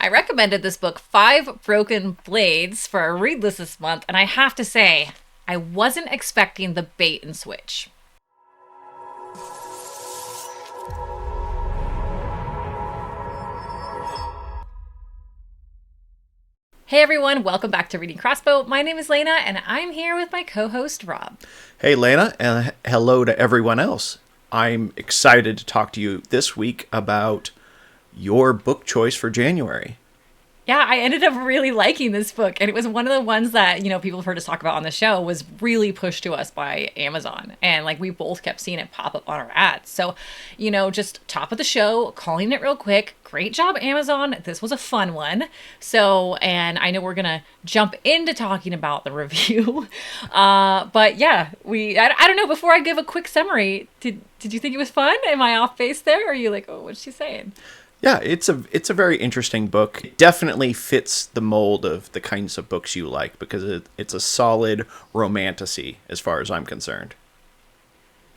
I recommended this book, Five Broken Blades, for a read list this month, and I have to say, I wasn't expecting the bait and switch. Hey everyone, welcome back to Reading Crossbow. My name is Lena, and I'm here with my co-host Rob. Hey Lena, and hello to everyone else. I'm excited to talk to you this week about your book choice for January. Yeah, I ended up really liking this book, and it was one of the ones that, people have heard us talk about on the show, was really pushed to us by Amazon. And we both kept seeing it pop up on our ads. So, just top of the show, calling it real quick. Great job, Amazon. This was a fun one. So, and I know we're going to jump into talking about the review. But yeah, I don't know, before I give a quick summary, did you think it was fun? Am I off base there? Or are you like, oh, what's she saying? Yeah, it's a very interesting book. It definitely fits the mold of the kinds of books you like because it's a solid romantasy as far as I'm concerned.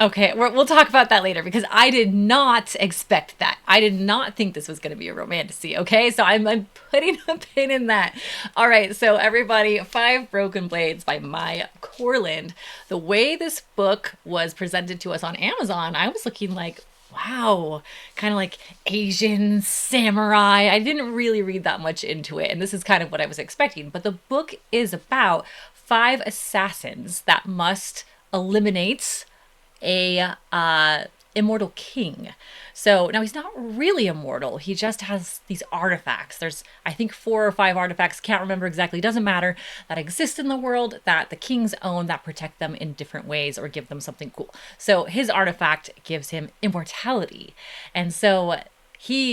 Okay, we'll talk about that later because I did not expect that. I did not think this was going to be a romantasy, okay? So I'm putting a pin in that. All right, so everybody, Five Broken Blades by Mai Corland. The way this book was presented to us on Amazon, I was looking like, wow, kind of like Asian samurai. I didn't really read that much into it, and this is kind of what I was expecting. But the book is about five assassins that must eliminate a immortal king. So now he's not really immortal. He just has these artifacts. There's, I think, 4 or 5 artifacts, can't remember exactly, doesn't matter, that exist in the world that the kings own that protect them in different ways or give them something cool. So his artifact gives him immortality. And so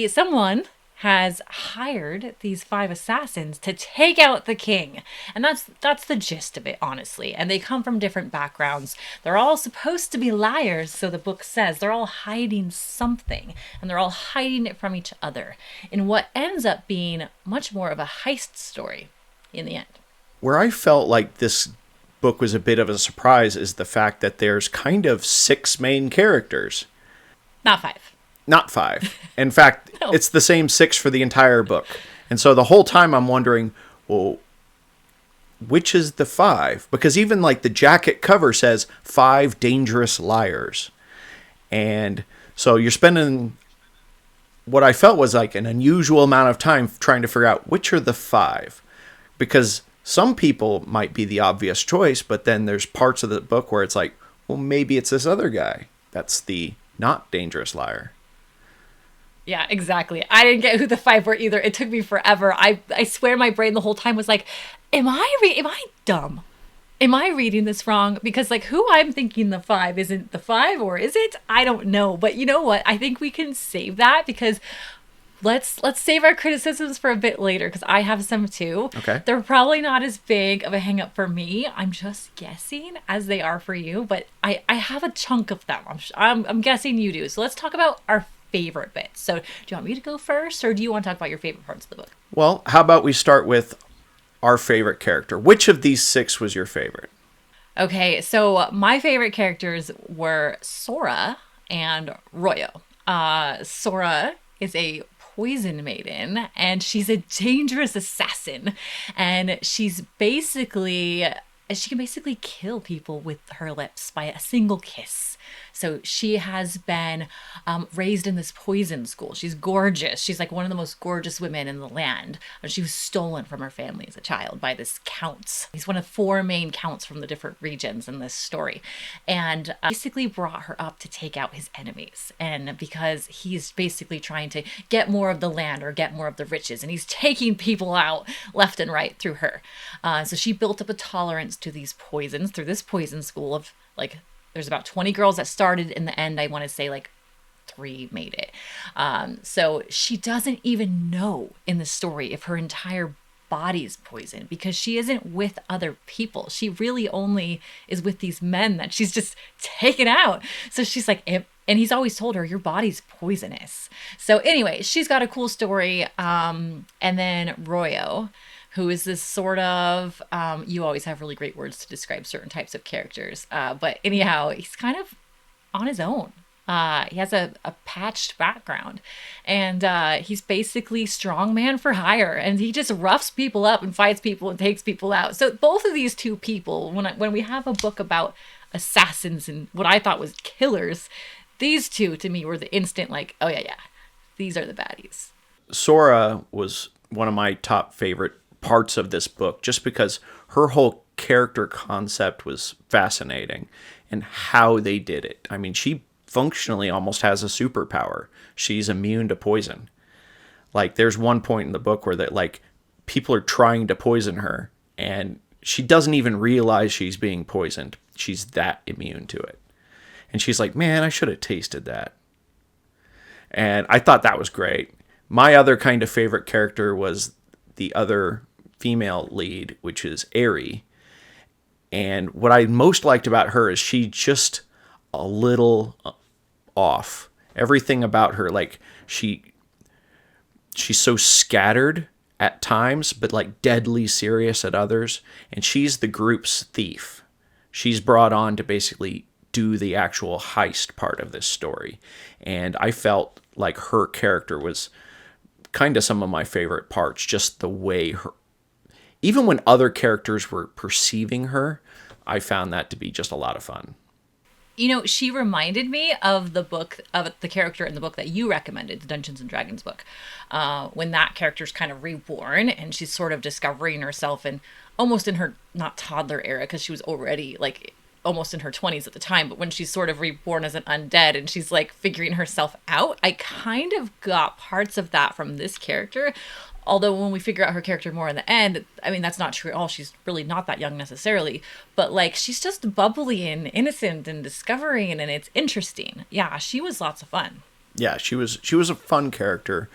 someone has hired these 5 assassins to take out the king. And that's the gist of it, honestly. And they come from different backgrounds. They're all supposed to be liars, so the book says. They're all hiding something, and they're all hiding it from each other in what ends up being much more of a heist story in the end. Where I felt like this book was a bit of a surprise is the fact that there's kind of 6 main characters. Not 5. Not 5. In fact, No. It's the same 6 for the entire book. And so the whole time I'm wondering, well, which is the 5? Because even the jacket cover says 5 dangerous liars. And so you're spending what I felt was an unusual amount of time trying to figure out which are the 5. Because some people might be the obvious choice, but then there's parts of the book where it's well, maybe it's this other guy. That's the not dangerous liar. Yeah, exactly. I didn't get who the 5 were either. It took me forever. I swear my brain the whole time was like, am I dumb? Am I reading this wrong? Because who I'm thinking the 5 isn't the 5, or is it? I don't know. But you know what? I think we can save that because let's save our criticisms for a bit later because I have some too. Okay. They're probably not as big of a hang up for me. I'm just guessing as they are for you, but I have a chunk of them. I'm guessing you do. So let's talk about our favorite bits. So do you want me to go first, or do you want to talk about your favorite parts of the book? Well, how about we start with our favorite character? Which of these 6 was your favorite? Okay, so my favorite characters were Sora and Royo. Sora is a poison maiden, and she's a dangerous assassin, and she can basically kill people with her lips by a single kiss. So she has been raised in this poison school. She's gorgeous. She's one of the most gorgeous women in the land. She was stolen from her family as a child by this count. He's one of 4 main counts from the different regions in this story. And basically brought her up to take out his enemies. And because he's basically trying to get more of the land or get more of the riches. And he's taking people out left and right through her. So she built up a tolerance to these poisons through this poison school of there's about 20 girls that started. In the end, I want to say 3 made it. So she doesn't even know in the story if her entire body's poisoned because she isn't with other people. She really only is with these men that she's just taken out. So she's and he's always told her, your body's poisonous. So anyway, she's got a cool story. And then Royo, who is this sort of, you always have really great words to describe certain types of characters. But anyhow, he's kind of on his own. He has a patched background, and he's basically strongman for hire, and he just roughs people up and fights people and takes people out. So both of these two people, when we have a book about assassins and what I thought was killers, these two to me were the instant like, oh yeah, these are the baddies. Sora was one of my top favorite parts of this book just because her whole character concept was fascinating and how they did it. I mean, she functionally almost has a superpower. She's immune to poison. Like there's one point in the book where that like people are trying to poison her and she doesn't even realize she's being poisoned. She's that immune to it. And she's like, "Man, I should have tasted that." And I thought that was great. My other kind of favorite character was the other female lead, which is Aerie. And what I most liked about her is she just a little off. Everything about her, like she's so scattered at times, but like deadly serious at others. And she's the group's thief. She's brought on to basically do the actual heist part of this story. And I felt like her character was kind of some of my favorite parts, just the way her, even when other characters were perceiving her, I found that to be just a lot of fun. You know, she reminded me of the book, of the character in the book that you recommended, the Dungeons and Dragons book, when that character's kind of reborn and she's sort of discovering herself and almost in her, not toddler era, because she was already like almost in her 20s at the time, but when she's sort of reborn as an undead and she's like figuring herself out, I kind of got parts of that from this character. Although when we figure out her character more in the end, I mean, that's not true at all. She's really not that young necessarily, but like she's just bubbly and innocent and discovering, and it's interesting. Yeah, she was lots of fun. Yeah, she was a fun character.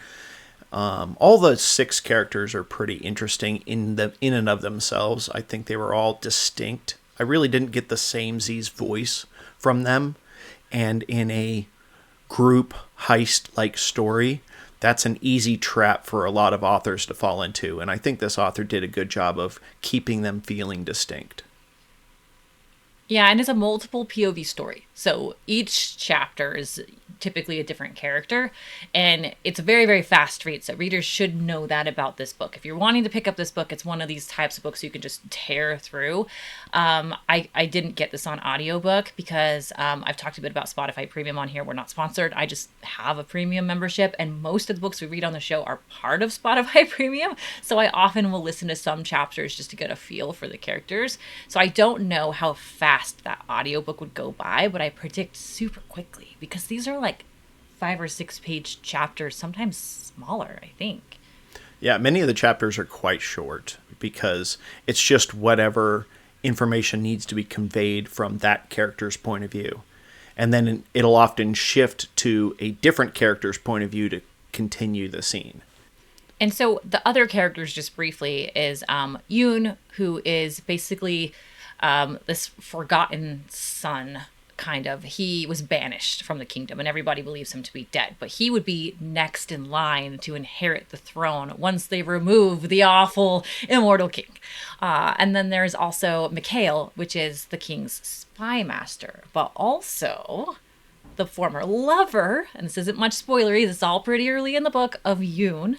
All the 6 characters are pretty interesting in and of themselves. I think they were all distinct. I really didn't get the same Z's voice from them, and in a group heist-like story, that's an easy trap for a lot of authors to fall into, and I think this author did a good job of keeping them feeling distinct. Yeah, and it's a multiple POV story. So each chapter is typically a different character, and it's a very, very fast read. So readers should know that about this book. If you're wanting to pick up this book, it's one of these types of books you can just tear through. I didn't get this on audiobook because I've talked a bit about Spotify Premium on here. We're not sponsored. I just have a premium membership, and most of the books we read on the show are part of Spotify Premium. So I often will listen to some chapters just to get a feel for the characters. So I don't know how fast that audiobook would go by, but I predict super quickly because these are like 5 or 6 page chapters, sometimes smaller, I think. Yeah, many of the chapters are quite short because it's just whatever information needs to be conveyed from that character's point of view. And then it'll often shift to a different character's point of view to continue the scene. And so the other characters, just briefly, is Yoon, who is basically this forgotten son, kind of. He was banished from the kingdom and everybody believes him to be dead, but he would be next in line to inherit the throne once they remove the awful immortal king. And then there's also Mikhail, which is the king's spy master, but also the former lover, and this isn't much spoilery, this is all pretty early in the book, of Yoon.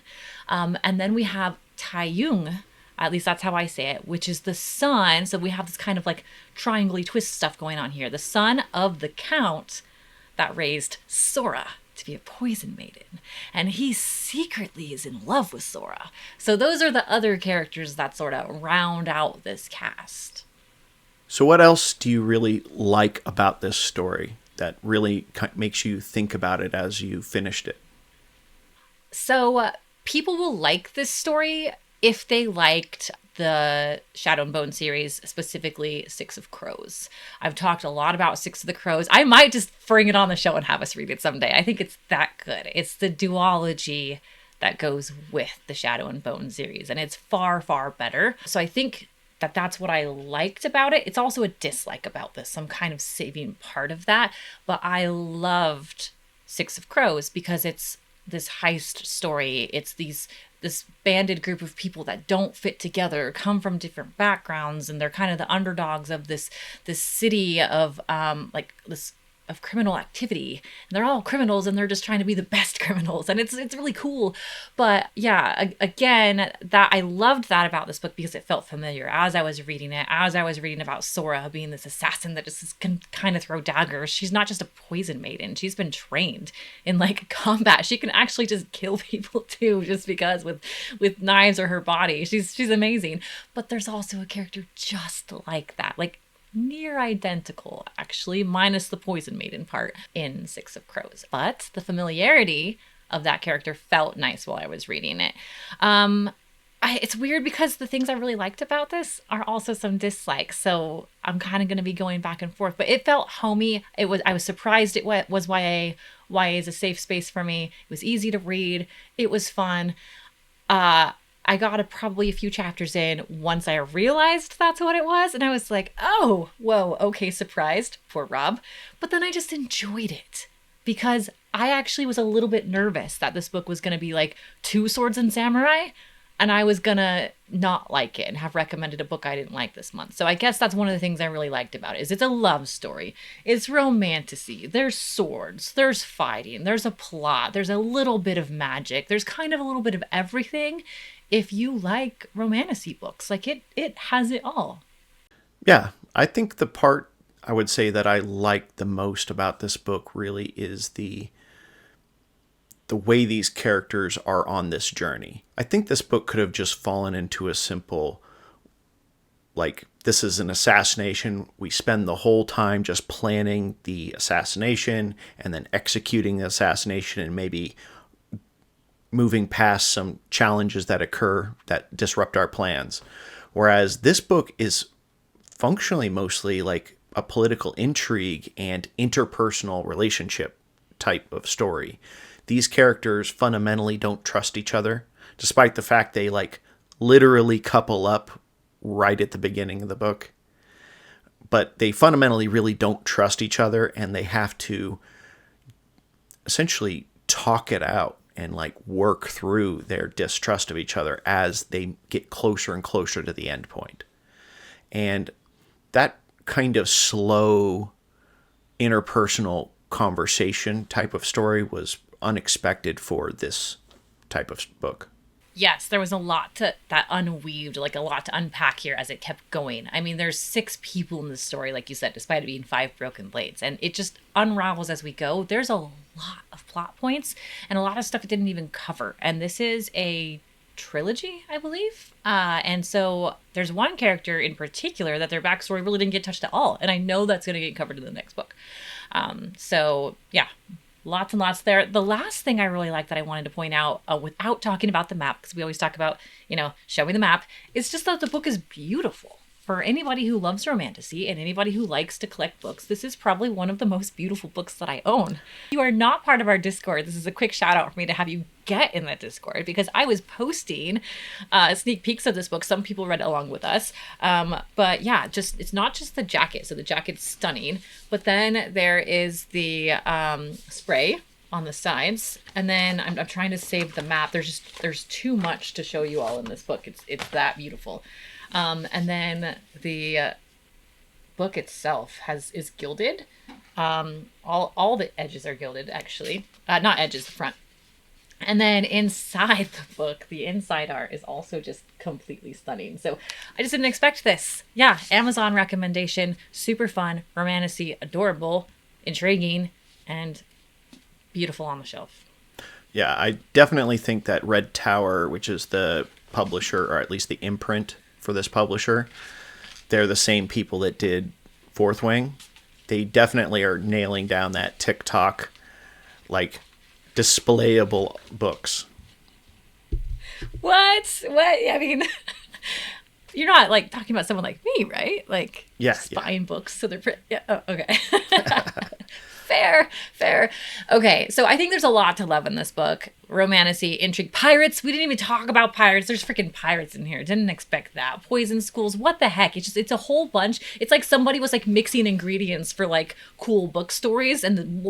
And then we have Taeyong, at least that's how I say it, which is the son. So we have this kind of like triangle twist stuff going on here. The son of the count that raised Sora to be a poison maiden. And he secretly is in love with Sora. So those are the other characters that sort of round out this cast. So what else do you really like about this story that really makes you think about it as you finished it? So people will like this story if they liked the Shadow and Bone series, specifically Six of Crows. I've talked a lot about Six of the Crows. I might just bring it on the show and have us read it someday. I think it's that good. It's the duology that goes with the Shadow and Bone series, and it's far, far better. So I think that that's what I liked about it. It's also a dislike about this. So I'm kind of saving part of that. But I loved Six of Crows because it's this heist story. It's this banded group of people that don't fit together, come from different backgrounds, and they're kind of the underdogs of this city of like this of criminal activity. And they're all criminals and they're just trying to be the best criminals. And it's really cool. But yeah, again, that I loved that about this book because it felt familiar as I was reading it, as I was reading about Sora being this assassin that just can kind of throw daggers. She's not just a poison maiden. She's been trained in like combat. She can actually just kill people too, just because with knives or her body. She's amazing. But there's also a character just like that. Like near identical, actually, minus the poison maiden part in Six of Crows. But the familiarity of that character felt nice while I was reading it. It's weird because the things I really liked about this are also some dislikes. So I'm kind of going to be going back and forth, but it felt homey. I was surprised it was YA. YA is a safe space for me. It was easy to read. It was fun. I got probably a few chapters in once I realized that's what it was. And I was like, oh, whoa, okay, surprised. Poor Rob. But then I just enjoyed it because I actually was a little bit nervous that this book was going to be like two swords and samurai. And I was going to not like it and have recommended a book I didn't like this month. So I guess that's one of the things I really liked about it is it's a love story. It's romantasy. There's swords. There's fighting. There's a plot. There's a little bit of magic. There's kind of a little bit of everything. If you like romantasy books, like it has it all. Yeah, I think the part I would say that I liked the most about this book really is the way these characters are on this journey. I think this book could have just fallen into a simple, like, this is an assassination. We spend the whole time just planning the assassination and then executing the assassination and maybe moving past some challenges that occur that disrupt our plans. Whereas this book is functionally mostly like a political intrigue and interpersonal relationship type of story. These characters fundamentally don't trust each other, despite the fact they like literally couple up right at the beginning of the book. But they fundamentally really don't trust each other, and they have to essentially talk it out and like work through their distrust of each other as they get closer and closer to the end point. And that kind of slow interpersonal conversation type of story was unexpected for this type of book. Yes, there was a lot that unweaved, like a lot to unpack here as it kept going. I mean, there's 6 people in this story, like you said, despite it being 5 broken blades, and it just unravels as we go. There's a lot of plot points and a lot of stuff it didn't even cover. And this is a trilogy, I believe. And so there's one character in particular that their backstory really didn't get touched at all. And I know that's going to get covered in the next book. So yeah, lots and lots there. The last thing I really like that I wanted to point out without talking about the map, because we always talk about, show me the map, is just that the book is beautiful. For anybody who loves romantasy and anybody who likes to collect books, this is probably one of the most beautiful books that I own. If you are not part of our Discord, this is a quick shout out for me to have you get in that Discord, because I was posting sneak peeks of this book. Some people read it along with us. But yeah, it's not just the jacket. So the jacket's stunning, but then there is the spray on the sides. And then I'm trying to save the map. There's too much to show you all in this book. It's that beautiful. And then the book itself is gilded. All the edges are gilded, actually. Not edges, the front. And then inside the book, the inside art is also just completely stunning. So I just didn't expect this. Yeah, Amazon recommendation. Super fun, romantasy, adorable, intriguing, and beautiful on the shelf. Yeah, I definitely think that Red Tower, which is the publisher, or at least the imprint for this publisher, they're the same people that did Fourth Wing. They definitely are nailing down that TikTok, like, displayable books. What? I mean, you're not like talking about someone like me, right? Like, yeah, buying books so they're yeah. Oh, okay. Fair. Okay, so I think there's a lot to love in this book. Romantasy, intrigue, pirates. We didn't even talk about pirates. There's freaking pirates in here. Didn't expect that. Poison schools. What the heck? It's a whole bunch. It's like somebody was like mixing ingredients for like cool book stories and then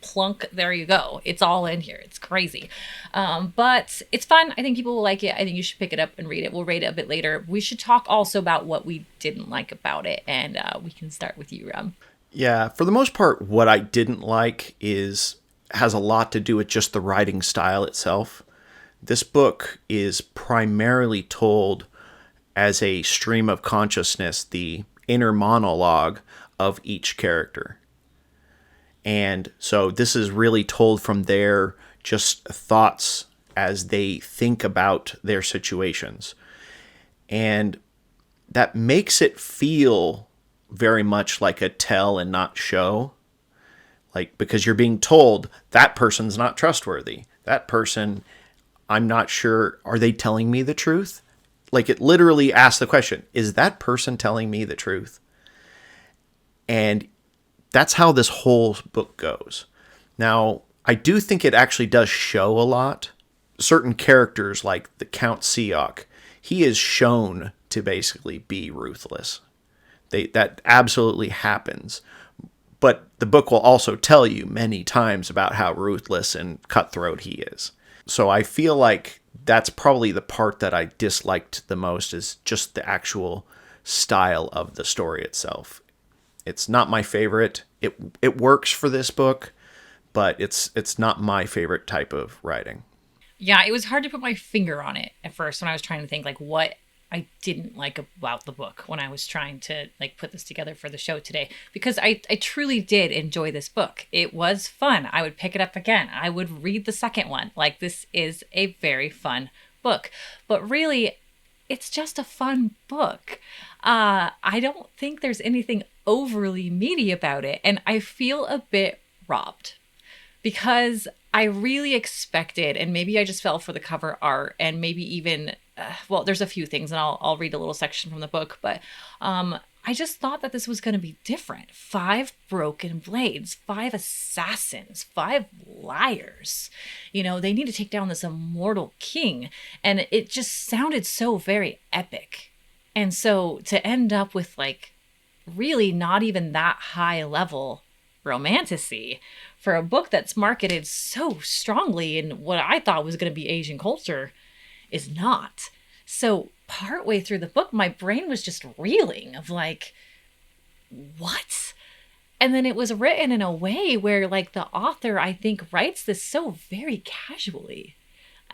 plunk, there you go. It's all in here. It's crazy. But it's fun. I think people will like it. I think you should pick it up and read it. We'll rate it a bit later. We should talk also about what we didn't like about it. And we can start with you, Rob. Yeah, for the most part, what I didn't like is has a lot to do with just the writing style itself. This book is primarily told as a stream of consciousness, the inner monologue of each character. And so this is really told from their just thoughts as they think about their situations. And that makes it feel very much like a tell and not show. Like, because you're being told that person's not trustworthy. That person, I'm not sure, are they telling me the truth? Like, it literally asks the question, is that person telling me the truth? And that's how this whole book goes. Now, I do think it actually does show a lot. Certain characters, like the Count Siok, he is shown to basically be ruthless. That absolutely happens. But the book will also tell you many times about how ruthless and cutthroat he is. So I feel like that's probably the part that I disliked the most, is just the actual style of the story itself. It's not my favorite. It works for this book, but it's not my favorite type of writing. Yeah, it was hard to put my finger on it at first when I was trying to think like what I didn't like about the book when I was trying to like put this together for the show today, because I truly did enjoy this book. It was fun. I would pick it up again. I would read the second one. Like, this is a very fun book, but really it's just a fun book. I don't think there's anything overly meaty about it, and I feel a bit robbed because I really expected, and maybe I just fell for the cover art, and maybe even, well, there's a few things, and I'll read a little section from the book, but I just thought that this was going to be different. 5 broken blades, 5 assassins, 5 liars. You know, they need to take down this immortal king, and it just sounded so very epic. And so to end up with like really not even that high level romantasy for a book that's marketed so strongly in what I thought was going to be Asian culture is not. So partway through the book, my brain was just reeling of like, what? And then it was written in a way where like the author, I think, writes this so very casually.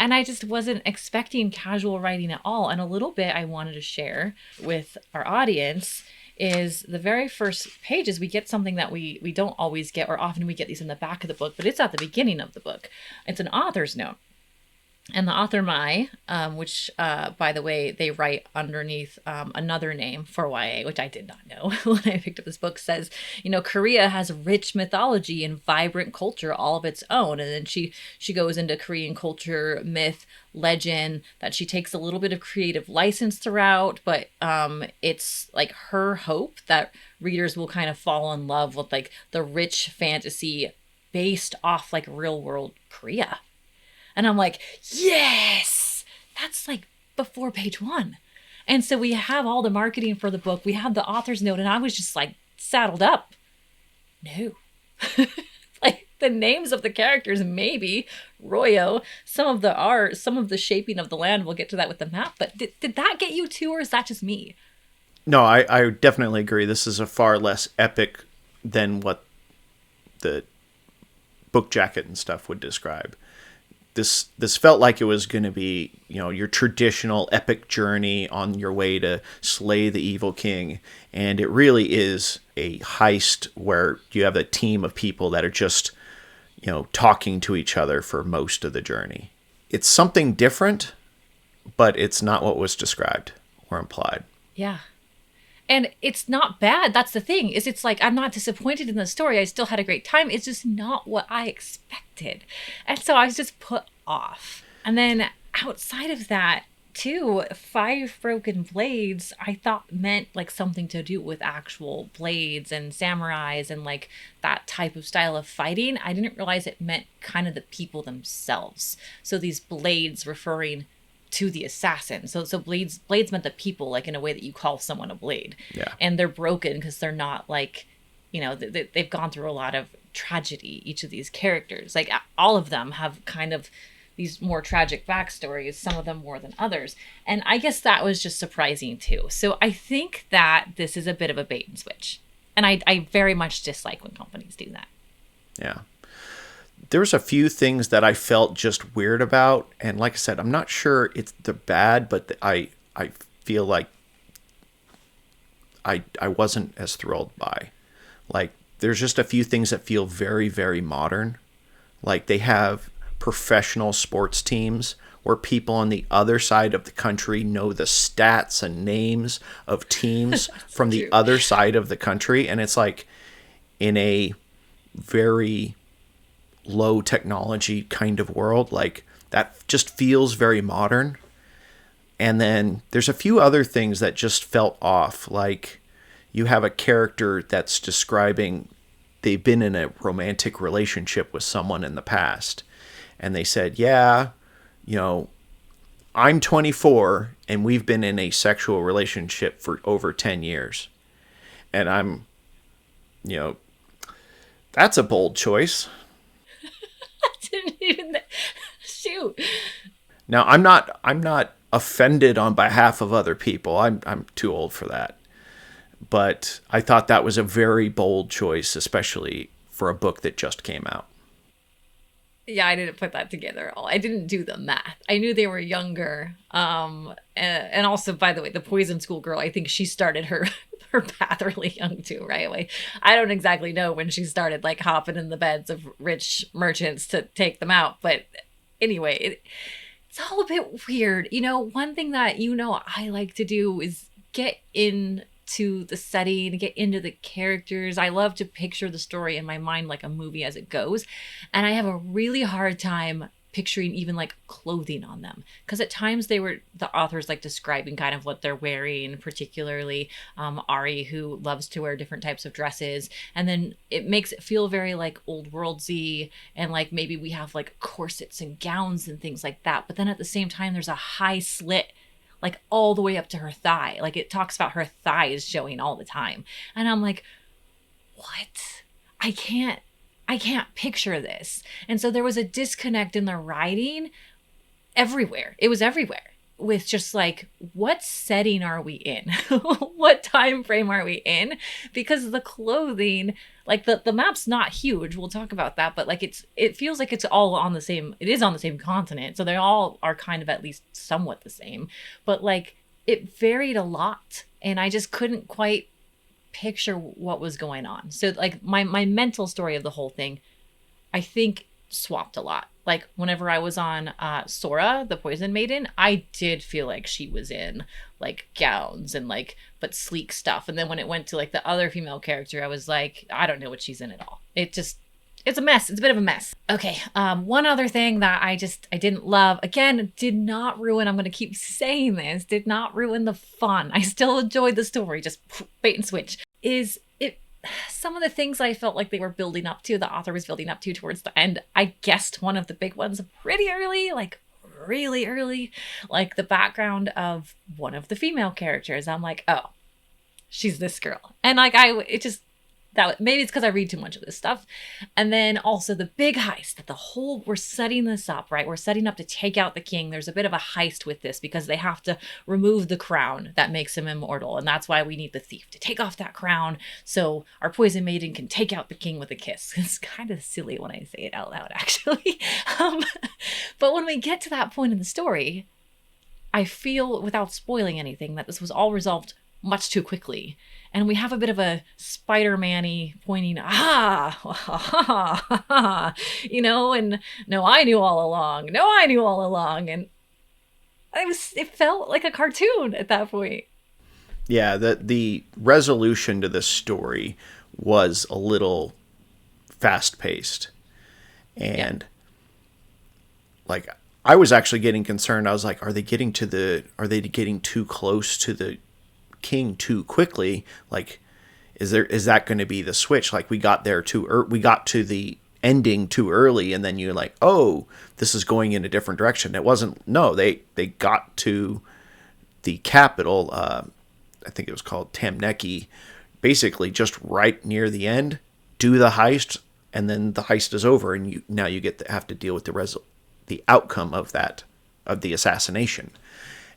And I just wasn't expecting casual writing at all. And a little bit I wanted to share with our audience is the very first pages, we get something that we don't always get, or often we get these in the back of the book, but it's at the beginning of the book. It's an author's note. And the author Mai, which, by the way, they write underneath another name for YA, which I did not know when I picked up this book, says, you know, Korea has rich mythology and vibrant culture all of its own. And then she goes into Korean culture, myth, legend, that she takes a little bit of creative license throughout. But it's like her hope that readers will kind of fall in love with like the rich fantasy based off like real world Korea. And I'm like, yes, that's like before page 1. And so we have all the marketing for the book. We have the author's note. And I was just like saddled up. No. Like the names of the characters, maybe Royo, some of the art, some of the shaping of the land. We'll get to that with the map. But did that get you too, or is that just me? No, I definitely agree. This is a far less epic than what the book jacket and stuff would describe. This felt like it was going to be, you know, your traditional epic journey on your way to slay the evil king. And it really is a heist where you have a team of people that are just, you know, talking to each other for most of the journey. It's something different, but it's not what was described or implied. Yeah. And it's not bad. That's the thing, is it's like, I'm not disappointed in the story. I still had a great time. It's just not what I expected. And so I was just put off. And then outside of that, too, 5 broken blades, I thought meant like something to do with actual blades and samurais and like that type of style of fighting. I didn't realize it meant kind of the people themselves. So these blades referring to the assassin. So blades meant the people, like in a way that you call someone a blade. Yeah. And they're broken because they're not like, you know, they've gone through a lot of tragedy, each of these characters. Like all of them have kind of these more tragic backstories, some of them more than others. And I guess that was just surprising too. So I think that this is a bit of a bait and switch. And I very much dislike when companies do that. Yeah. There's a few things that I felt just weird about. And like I said, I'm not sure they're bad, but I feel like I wasn't as thrilled by. Like, there's just a few things that feel very, very modern. Like, they have professional sports teams where people on the other side of the country know the stats and names of teams from the other side of the country. And it's like in a very low technology kind of world, like that just feels very modern. And then there's a few other things that just felt off. Like, you have a character that's describing they've been in a romantic relationship with someone in the past. And they said, yeah, I'm 24 and we've been in a sexual relationship for over 10 years. And I'm, that's a bold choice. I didn't even shoot. Now, I'm not offended on behalf of other people. I'm too old for that. But I thought that was a very bold choice, especially for a book that just came out. Yeah, I didn't put that together at all. I didn't do the math. I knew they were younger. And also, by the way, the Poison School girl, I think she started her path really young too, right? Like, I don't exactly know when she started like hopping in the beds of rich merchants to take them out. But anyway, it's all a bit weird. One thing that I like to do is get into the setting, get into the characters. I love to picture the story in my mind like a movie as it goes. And I have a really hard time picturing even like clothing on them, because at times the authors like describing kind of what they're wearing, particularly Ari, who loves to wear different types of dresses, and then it makes it feel very like old worldsy, and like maybe we have like corsets and gowns and things like that, but then at the same time there's a high slit like all the way up to her thigh. Like, it talks about her thighs showing all the time. And I'm like, what? I can't picture this. And so there was a disconnect in the writing everywhere. It was everywhere, with just like, what setting are we in? What time frame are we in? Because the clothing, like the map's not huge. We'll talk about that, but like it feels like it's all on the same, it is on the same continent. So they all are kind of at least somewhat the same, but like it varied a lot, and I just couldn't quite picture what was going on. So like my mental story of the whole thing, I think, swapped a lot. Like, whenever I was on Sora, the Poison Maiden, I did feel like she was in like gowns and like, but sleek stuff. And then when it went to like the other female character, I was like, I don't know what she's in at all. It's a mess. It's a bit of a mess. Okay. One other thing that I didn't love, again, did not ruin, I'm going to keep saying this, did not ruin the fun. I still enjoyed the story, just bait and switch, is some of the things I felt like they were building up to, the author was building up to towards the end. I guessed one of the big ones pretty early, like really early, like the background of one of the female characters. I'm like, oh, she's this girl. And like, maybe it's because I read too much of this stuff. And then also the big heist, that we're setting this up, right? We're setting up to take out the king. There's a bit of a heist with this because they have to remove the crown that makes him immortal. And that's why we need the thief to take off that crown so our Poison Maiden can take out the king with a kiss. It's kind of silly when I say it out loud, actually. But when we get to that point in the story, I feel, without spoiling anything, that this was all resolved much too quickly. And we have a bit of a Spider-Man-y pointing, and no, I knew all along. No, I knew all along. And it felt like a cartoon at that point. Yeah, the resolution to this story was a little fast-paced. And like, I was actually getting concerned. I was like, are they getting too close to the king too quickly? Like, is that going to be the switch? Like, we got there we got to the ending too early, and then you're like, oh, this is going in a different direction. It wasn't. No, they got to the capital. I think it was called Tamneki, basically just right near the end. Do the heist, and then the heist is over, and you have to deal with the outcome of the assassination.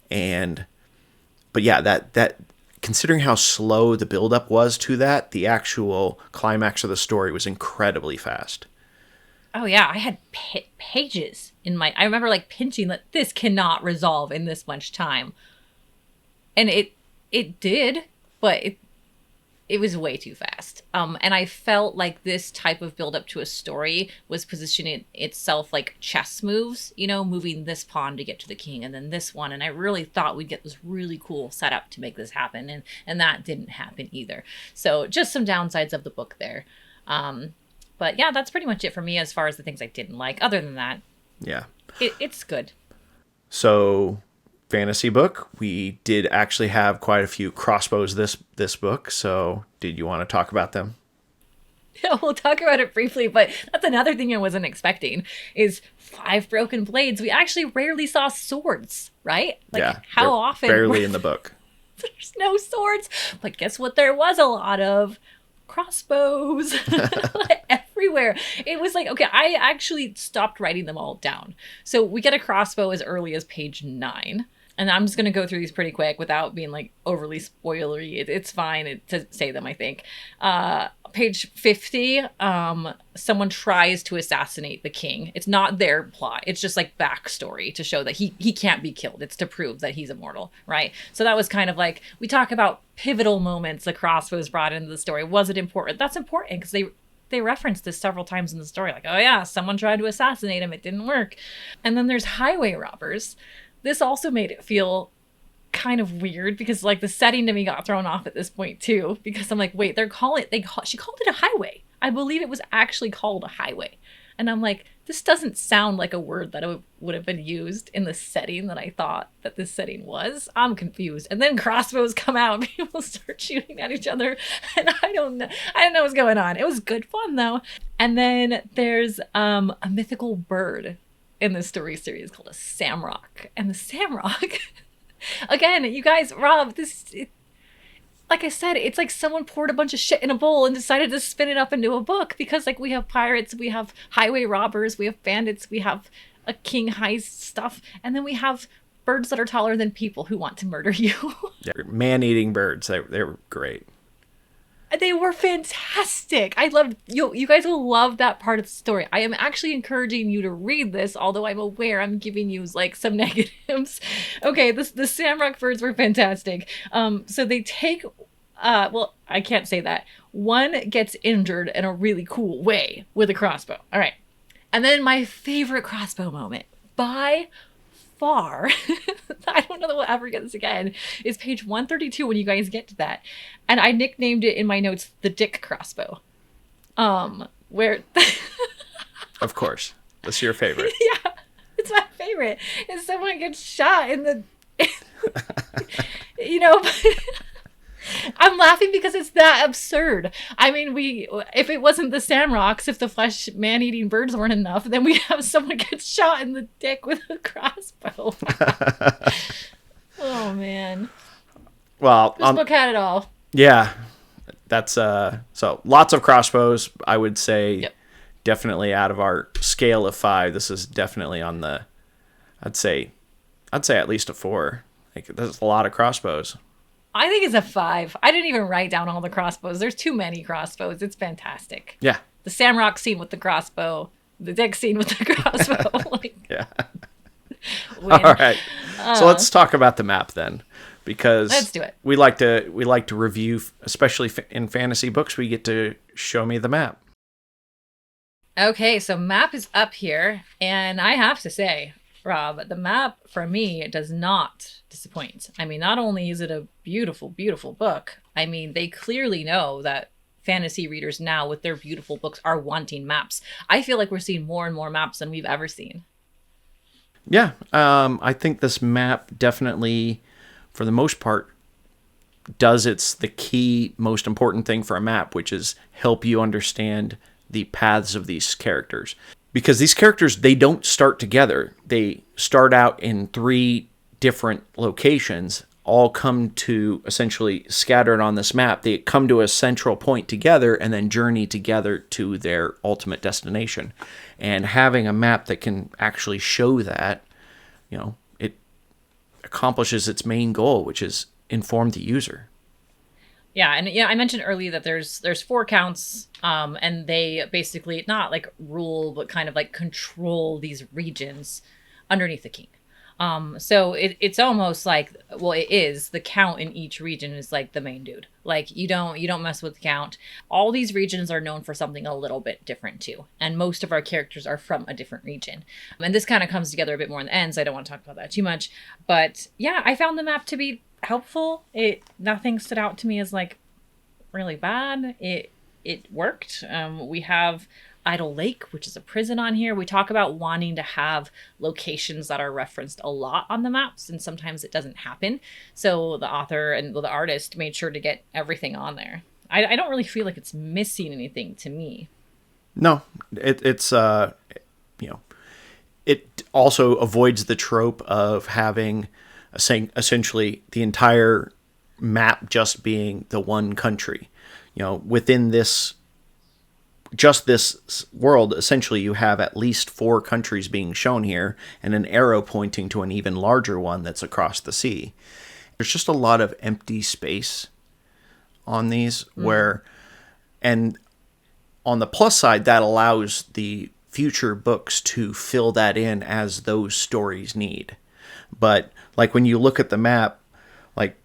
But yeah, that considering how slow the buildup was to that, the actual climax of the story was incredibly fast. Oh yeah, I had pages in my. I remember like pinching that this cannot resolve in this much time, and it did, but it was way too fast. And I felt like this type of build up to a story was positioning itself like chess moves, you know, moving this pawn to get to the king and then this one. And I really thought we'd get this really cool setup to make this happen. And that didn't happen either. So just some downsides of the book there. But yeah, that's pretty much it for me as far as the things I didn't like. Other than that, yeah, it's good. So fantasy book, we did actually have quite a few crossbows this book, so did you want to talk about them? Yeah, we'll talk about it briefly, but that's another thing I wasn't expecting is 5 broken blades. We actually rarely saw swords, right? Like, yeah, how often barely in the book. There's no swords, but guess what there was a lot of? Crossbows. Everywhere. It was like, okay, I actually stopped writing them all down. So we get a crossbow as early as page 9. And I'm just going to go through these pretty quick without being like overly spoilery. It's fine to say them, I think. Page 50, someone tries to assassinate the king. It's not their plot. It's just like backstory to show that he can't be killed. It's to prove that he's immortal, right? So that was kind of like, we talk about pivotal moments the crossbows brought into the story. Was it important? That's important because they referenced this several times in the story. Like, oh yeah, someone tried to assassinate him. It didn't work. And then there's highway robbers. This also made it feel kind of weird because like the setting to me got thrown off at this point too, because I'm like, wait, she called it a highway. I believe it was actually called a highway. And I'm like, this doesn't sound like a word that would have been used in the setting that I thought that this setting was. I'm confused. And then crossbows come out and people start shooting at each other. And I don't know what's going on. It was good fun though. And then there's a mythical bird in this story series called a Samrock. And the Samrock, again, you guys, Rob, like I said, it's like someone poured a bunch of shit in a bowl and decided to spin it up into a book because like we have pirates, we have highway robbers, we have bandits, we have a king heist stuff, and then we have birds that are taller than people who want to murder you. Yeah, man-eating birds. They were great. They were fantastic. I loved you guys will love that part of the story. I am actually encouraging you to read this, although I'm aware I'm giving you like some negatives. Okay, the Samrock birds were fantastic. So they take well, I can't say that. One gets injured in a really cool way with a crossbow. All right. And then my favorite crossbow moment by far, I don't know that we'll ever get this again, is page 132 when you guys get to that. And I nicknamed it in my notes the dick crossbow. Where Of course. That's your favorite. Yeah, it's my favorite. And someone gets shot in the you know, I'm laughing because it's that absurd. I mean, if it wasn't the Samrocks, if the flesh man-eating birds weren't enough, then we'd have someone get shot in the dick with a crossbow. Oh, man. Well, this book had it all. Yeah. That's, so lots of crossbows. I would say yep. Definitely out of our scale of 5, this is definitely on the, I'd say at least a 4. Like, there's a lot of crossbows. I think it's a 5. I didn't even write down all the crossbows. There's too many crossbows. It's fantastic. Yeah. The Samrock scene with the crossbow, the dick scene with the crossbow. Like, yeah. Win. All right. So let's talk about the map then, because let's do it. We like to review, especially in fantasy books. We get to show me the map. Okay, so map is up here, and I have to say, Rob, the map for me does not disappoint. I mean, not only is it a beautiful, beautiful book, I mean, they clearly know that fantasy readers now with their beautiful books are wanting maps. I feel like we're seeing more and more maps than we've ever seen. Yeah, I think this map definitely, for the most part, does the key, most important thing for a map, which is help you understand the paths of these characters. Because these characters, they don't start together. They start out in 3 different locations, all come to essentially scattered on this map. They come to a central point together and then journey together to their ultimate destination. And having a map that can actually show that, it accomplishes its main goal, which is inform the user. Yeah, and I mentioned earlier that there's four counts, and they basically not like rule, but kind of like control these regions underneath the king. So it's almost like, well, it is the count in each region is like the main dude. Like you don't mess with the count. All these regions are known for something a little bit different too, and most of our characters are from a different region. And this kind of comes together a bit more in the end, so I don't want to talk about that too much. But yeah, I found the map to be helpful. It Nothing stood out to me as like really bad. It worked. We have Idle Lake, which is a prison on here. We talk about wanting to have locations that are referenced a lot on the maps, and sometimes it doesn't happen. So the author and the artist made sure to get everything on there. I don't really feel like it's missing anything to me. No, it's you know, it also avoids the trope of having essentially the entire map just being the one country. Within this world, essentially you have at least 4 countries being shown here and an arrow pointing to an even larger one that's across the sea. There's just a lot of empty space on these and on the plus side, that allows the future books to fill that in as those stories need. But like when you look at the map, like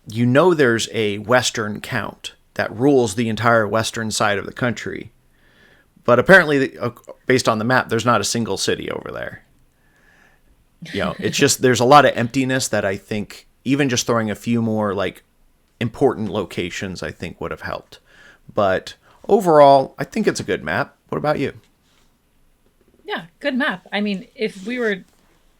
there's a Western count that rules the entire western side of the country. But apparently, based on the map, there's not a single city over there. It's just there's a lot of emptiness that I think even just throwing a few more like important locations, I think would have helped. But overall, I think it's a good map. What about you? Yeah, good map. I mean, if we were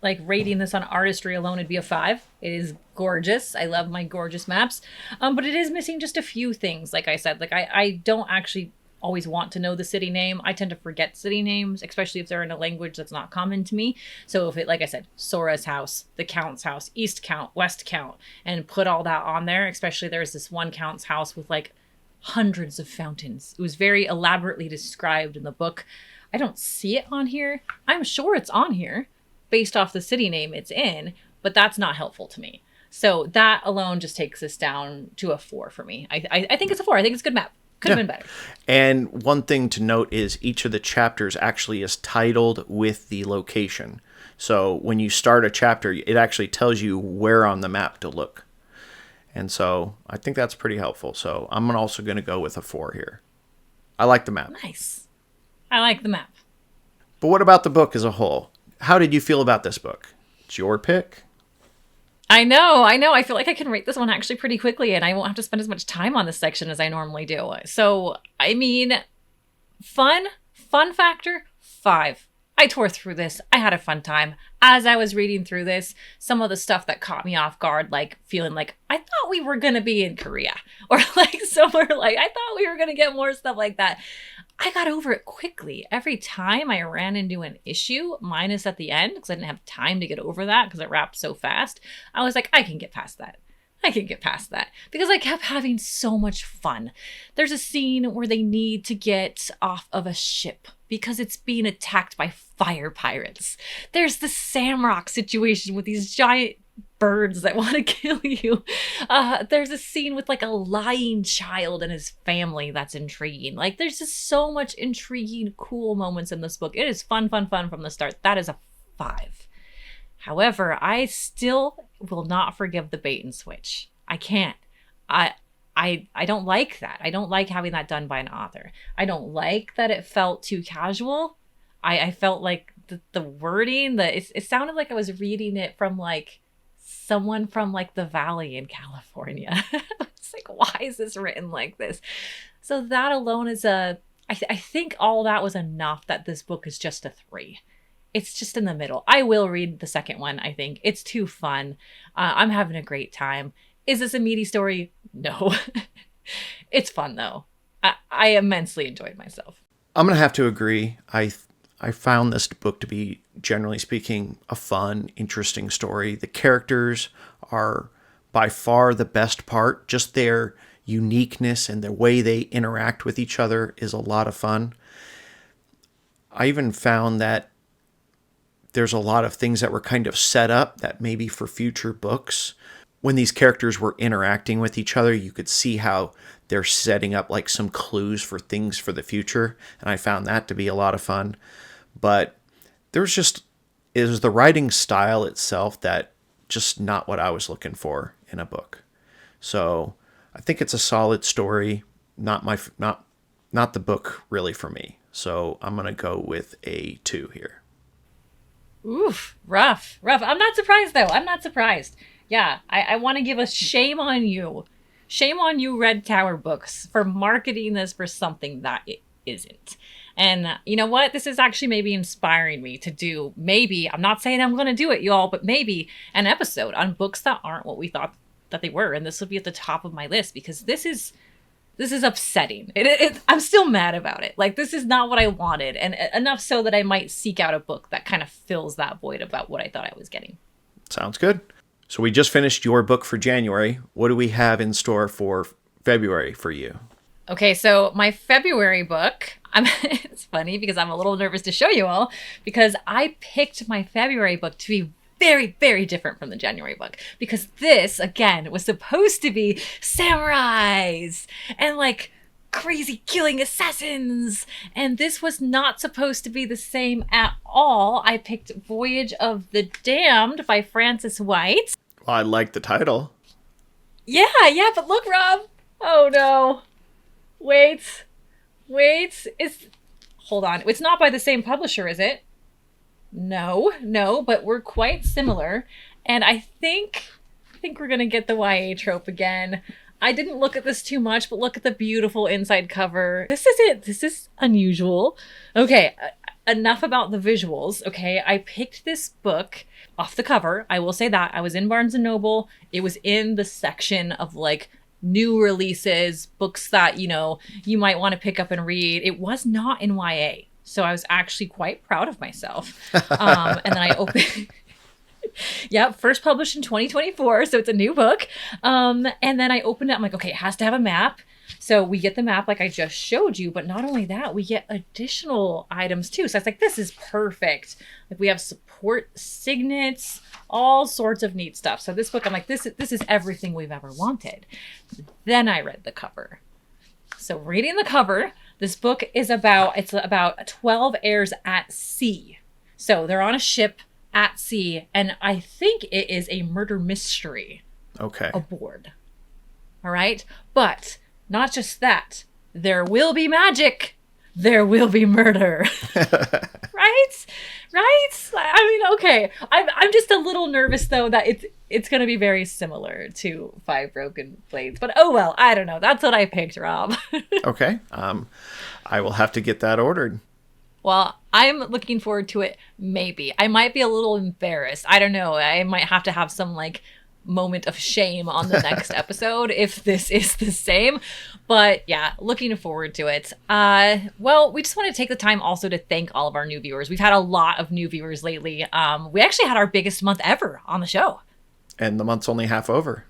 like rating this on artistry alone, it'd be a 5. It is gorgeous. I love my gorgeous maps. But it is missing just a few things. Like I said, like I don't actually always want to know the city name. I tend to forget city names, especially if they're in a language that's not common to me. So if it, like I said, Sora's house, the Count's house, East Count, West Count, and put all that on there, especially there's this one Count's house with like hundreds of fountains. It was very elaborately described in the book. I don't see it on here. I'm sure it's on here based off the city name it's in, but that's not helpful to me. So that alone just takes this down to a 4 for me. I think it's a 4. I think it's a good map. Could have been better. And one thing to note is each of the chapters actually is titled with the location. So when you start a chapter, it actually tells you where on the map to look. And so I think that's pretty helpful. So I'm also going to go with a 4 here. I like the map. Nice. I like the map. But what about the book as a whole? How did you feel about this book? It's your pick. I know. I feel like I can rate this one actually pretty quickly, and I won't have to spend as much time on this section as I normally do. So, I mean, fun factor, 5. I tore through this. I had a fun time. As I was reading through this, some of the stuff that caught me off guard, like feeling like, I thought we were going to be in Korea. Or like somewhere like, I thought we were going to get more stuff like that. I got over it quickly. Every time I ran into an issue, minus at the end, because I didn't have time to get over that because it wrapped so fast, I was like, I can get past that. Because I kept having so much fun. There's a scene where they need to get off of a ship because it's being attacked by fire pirates. There's the Samrock situation with these giant birds that want to kill you. There's a scene with like a lying child and his family that's intriguing. Like there's just so much intriguing, cool moments in this book. It is fun from the start. That is a 5. However, I still will not forgive the bait and switch. I can't. I don't like that. I don't like having that done by an author. I don't like that it felt too casual. I felt like the wording, it sounded like I was reading it from like someone from like the Valley in California. It's like, why is this written like this? So that alone is I think all that was enough that this book is just a 3. It's just in the middle. I will read the second one, I think. It's too fun. I'm having a great time. Is this a meaty story? No. It's fun, though. I immensely enjoyed myself. I'm going to have to agree. I found this book to be, generally speaking, a fun, interesting story. The characters are by far the best part. Just their uniqueness and the way they interact with each other is a lot of fun. I even found that there's a lot of things that were kind of set up that maybe for future books when these characters were interacting with each other, you could see how they're setting up like some clues for things for the future. And I found that to be a lot of fun. But there's just, it was the writing style itself that just not what I was looking for in a book. So I think it's a solid story, not the book really for me. So I'm going to go with a 2 here. Oof, rough. I'm not surprised though. I'm not surprised. Yeah, I want to give a shame on you. Shame on you, Red Tower Books, for marketing this for something that it isn't. And you know what? This is actually maybe inspiring me to do, maybe, I'm not saying I'm going to do it, y'all, but maybe an episode on books that aren't what we thought that they were. And this will be at the top of my list because this is upsetting. I'm still mad about it. Like, this is not what I wanted. And enough so that I might seek out a book that kind of fills that void about what I thought I was getting. Sounds good. So we just finished your book for January. What do we have in store for February for you? Okay, so my February book, it's funny because I'm a little nervous to show you all because I picked my February book to be very, very different from the January book because this, again, was supposed to be samurais and like crazy killing assassins. And this was not supposed to be the same at all. I picked Voyage of the Damned by Frances White. Well, I like the title. Yeah, but look, Rob. Oh no. Wait. Hold on. It's not by the same publisher, is it? No, but we're quite similar. And I think we're going to get the YA trope again. I didn't look at this too much, but look at the beautiful inside cover. This is it. This is unusual. Okay, enough about the visuals. Okay, I picked this book off the cover. I will say that. I was in Barnes & Noble. It was in the section of like new releases, books that, you might want to pick up and read. It was not in YA. So I was actually quite proud of myself. And then I opened... Yep, first published in 2024, so it's a new book. And then I opened it. I'm like, okay, it has to have a map. So we get the map like I just showed you, but not only that, we get additional items too. So I was like, this is perfect. Like we have support signets, all sorts of neat stuff. So this book, I'm like, this is everything we've ever wanted. Then I read the cover. So reading the cover, this book is about 12 heirs at sea. So they're on a ship at sea, and I think it is a murder mystery. Okay. Aboard. All right? But not just that. There will be magic. There will be murder. Right? I mean, okay. I'm just a little nervous though that it's going to be very similar to Five Broken Blades. But oh well, I don't know. That's what I picked, Rob. Okay. I will have to get that ordered. Well, I'm looking forward to it. Maybe. I might be a little embarrassed. I don't know. I might have to have some like moment of shame on the next episode if this is the same. But yeah, looking forward to it. Well, we just want to take the time also to thank all of our new viewers. We've had a lot of new viewers lately. We actually had our biggest month ever on the show. And the month's only half over.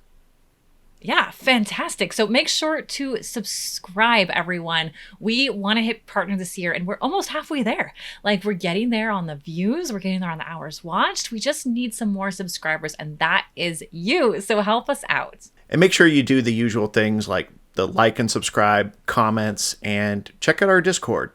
Yeah, fantastic. So make sure to subscribe, everyone. We want to hit partner this year, and we're almost halfway there. Like, we're getting there on the views. We're getting there on the hours watched. We just need some more subscribers, and that is you. So help us out. And make sure you do the usual things like the like and subscribe, comments, and check out our Discord.